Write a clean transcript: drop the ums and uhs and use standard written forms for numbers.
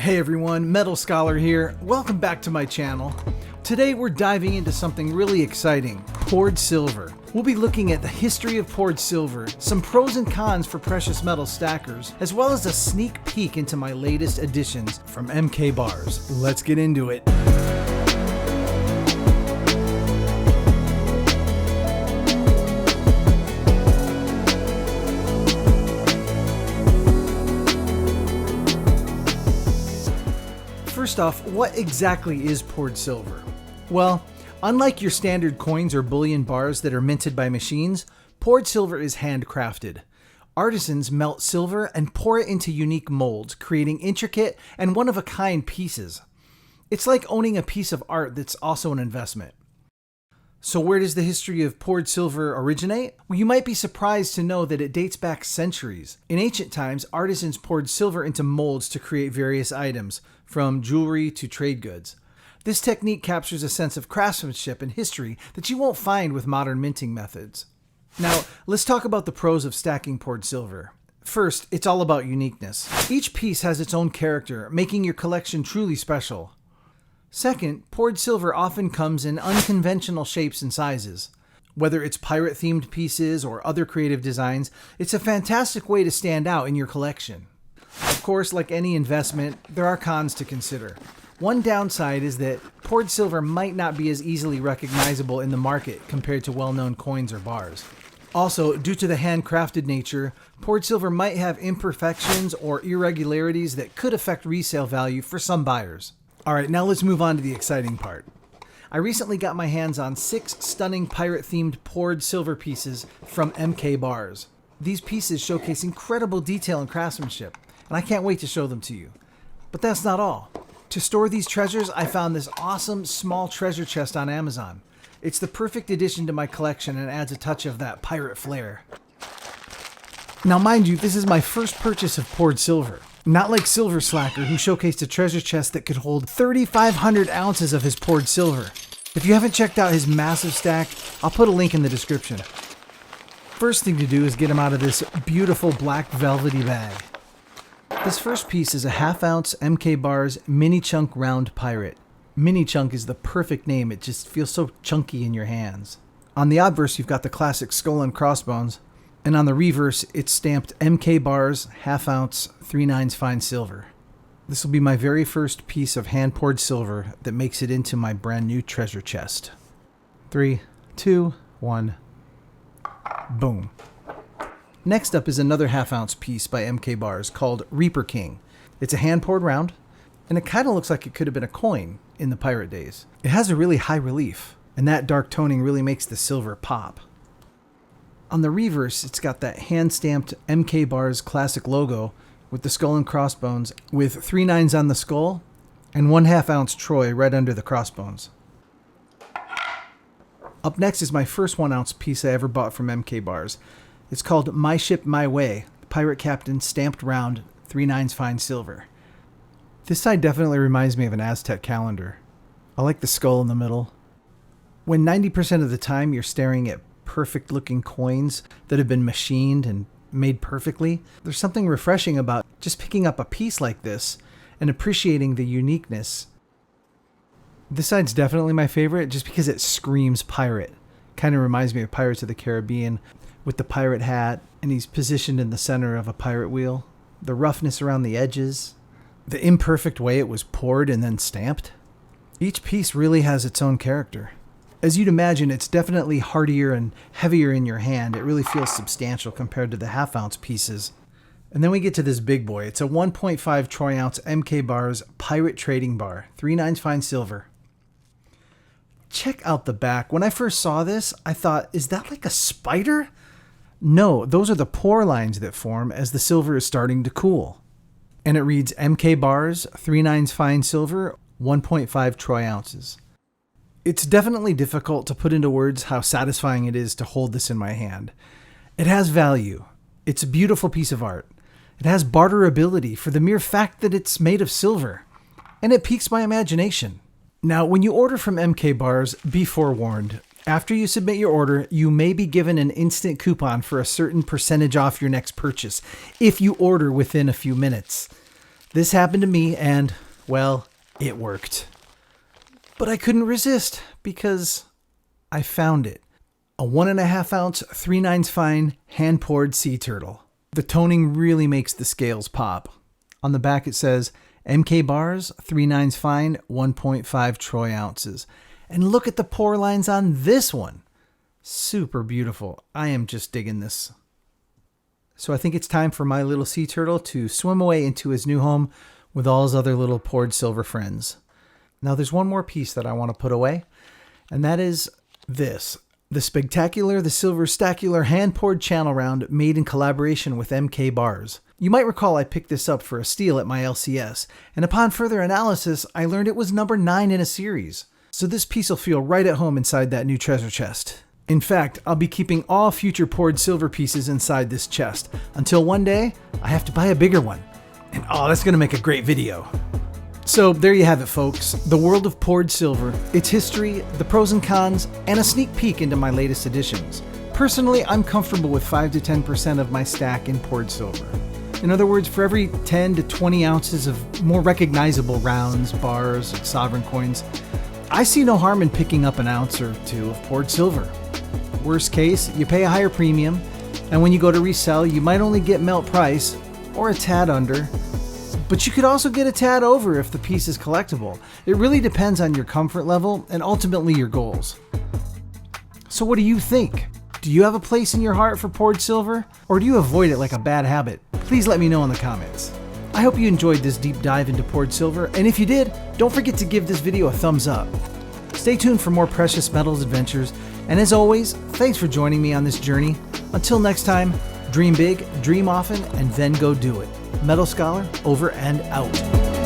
Hey everyone, Metal Scholar here. Welcome back to my channel. Today we're diving into something really exciting, poured silver. We'll be looking at the history of poured silver, some pros and cons for precious metal stackers, as well as a sneak peek into my latest additions from MK Barz. Let's get into it. First off, what exactly is poured silver? Well, unlike your standard coins or bullion bars that are minted by machines, poured silver is handcrafted. Artisans melt silver and pour it into unique molds, creating intricate and one-of-a-kind pieces. It's like owning a piece of art that's also an investment. So where does the history of poured silver originate? Well, you might be surprised to know that it dates back centuries. In ancient times, artisans poured silver into molds to create various items, from jewelry to trade goods. This technique captures a sense of craftsmanship and history that you won't find with modern minting methods. Now, let's talk about the pros of stacking poured silver. First, it's all about uniqueness. Each piece has its own character, making your collection truly special. Second, poured silver often comes in unconventional shapes and sizes. Whether it's pirate-themed pieces or other creative designs, it's a fantastic way to stand out in your collection. Of course, like any investment, there are cons to consider. One downside is that poured silver might not be as easily recognizable in the market compared to well-known coins or bars. Also, due to the handcrafted nature, poured silver might have imperfections or irregularities that could affect resale value for some buyers. Alright, now let's move on to the exciting part. I recently got my hands on 6 stunning pirate-themed poured silver pieces from MK Barz. These pieces showcase incredible detail and craftsmanship, and I can't wait to show them to you. But that's not all. To store these treasures, I found this awesome small treasure chest on Amazon. It's the perfect addition to my collection and adds a touch of that pirate flair. Now mind you, this is my first purchase of poured silver. Not like Silver Slacker, who showcased a treasure chest that could hold 3,500 ounces of his poured silver. If you haven't checked out his massive stack, I'll put a link in the description. First thing to do is get him out of this beautiful black velvety bag. This first piece is a half-ounce MK Barz Mini Chunk Round Pirate. Mini Chunk is the perfect name, it just feels so chunky in your hands. On the obverse, you've got the classic skull and crossbones, and on the reverse, it's stamped MK Barz half-ounce 3/9 fine silver. This will be my very first piece of hand-poured silver that makes it into my brand new treasure chest. 3, 2, 1, boom. Next up is another half-ounce piece by MK Barz called Reaper King. It's a hand-poured round, and it kind of looks like it could have been a coin in the pirate days. It has a really high relief, and that dark toning really makes the silver pop. On the reverse, it's got that hand-stamped MK Barz classic logo with the skull and crossbones, with 3 9s on the skull and 1/2 ounce Troy right under the crossbones. Up next is my first 1 ounce piece I ever bought from MK Barz. It's called My Ship, My Way, Pirate Captain Stamped Round 3 9s fine silver. This side definitely reminds me of an Aztec calendar. I like the skull in the middle. When 90% of the time you're staring at perfect looking coins that have been machined and made perfectly, there's something refreshing about just picking up a piece like this and appreciating the uniqueness. This side's definitely my favorite just because it screams pirate. Kind of reminds me of Pirates of the Caribbean with the pirate hat, and he's positioned in the center of a pirate wheel. The roughness around the edges, the imperfect way it was poured and then stamped. Each piece really has its own character. As you'd imagine, it's definitely hardier and heavier in your hand. It really feels substantial compared to the half-ounce pieces. And then we get to this big boy. It's a 1.5 troy ounce MK Barz Pirate Trading Bar, 3 9s fine silver. Check out the back. When I first saw this, I thought, is that like a spider? No, those are the pore lines that form as the silver is starting to cool. And it reads MK Barz 3 9s fine silver, 1.5 troy ounces. It's definitely difficult to put into words how satisfying it is to hold this in my hand. It has value. It's a beautiful piece of art. It has barterability for the mere fact that it's made of silver. And it piques my imagination. Now, when you order from MK Barz, be forewarned. After you submit your order, you may be given an instant coupon for a certain percentage off your next purchase if you order within a few minutes. This happened to me and, well, it worked. But I couldn't resist because I found it. A 1.5 ounce 3/9 fine hand-poured sea turtle. The toning really makes the scales pop. On the back it says, MK Barz, 3/9 fine, 1.5 troy ounces. And look at the pour lines on this one. Super beautiful. I am just digging this. So I think it's time for my little sea turtle to swim away into his new home with all his other little poured silver friends. Now there's one more piece that I want to put away, and that is this. The Spectacular, the Silver Stacular hand-poured channel round made in collaboration with MK Barz. You might recall I picked this up for a steal at my LCS, and upon further analysis, I learned it was number 9 in a series. So this piece will feel right at home inside that new treasure chest. In fact, I'll be keeping all future poured silver pieces inside this chest, until one day, I have to buy a bigger one. And oh, that's gonna make a great video. So there you have it, folks. The world of poured silver, its history, the pros and cons, and a sneak peek into my latest additions. Personally, I'm comfortable with 5 to 10% of my stack in poured silver. In other words, for every 10 to 20 ounces of more recognizable rounds, bars, sovereign coins, I see no harm in picking up an ounce or two of poured silver. Worst case, you pay a higher premium, and when you go to resell, you might only get melt price, or a tad under, but you could also get a tad over if the piece is collectible. It really depends on your comfort level and ultimately your goals. So what do you think? Do you have a place in your heart for poured silver? Or do you avoid it like a bad habit? Please let me know in the comments. I hope you enjoyed this deep dive into poured silver, and if you did, don't forget to give this video a thumbs up. Stay tuned for more precious metals adventures, and as always, thanks for joining me on this journey. Until next time, dream big, dream often, and then go do it. Metal Scholar, over and out.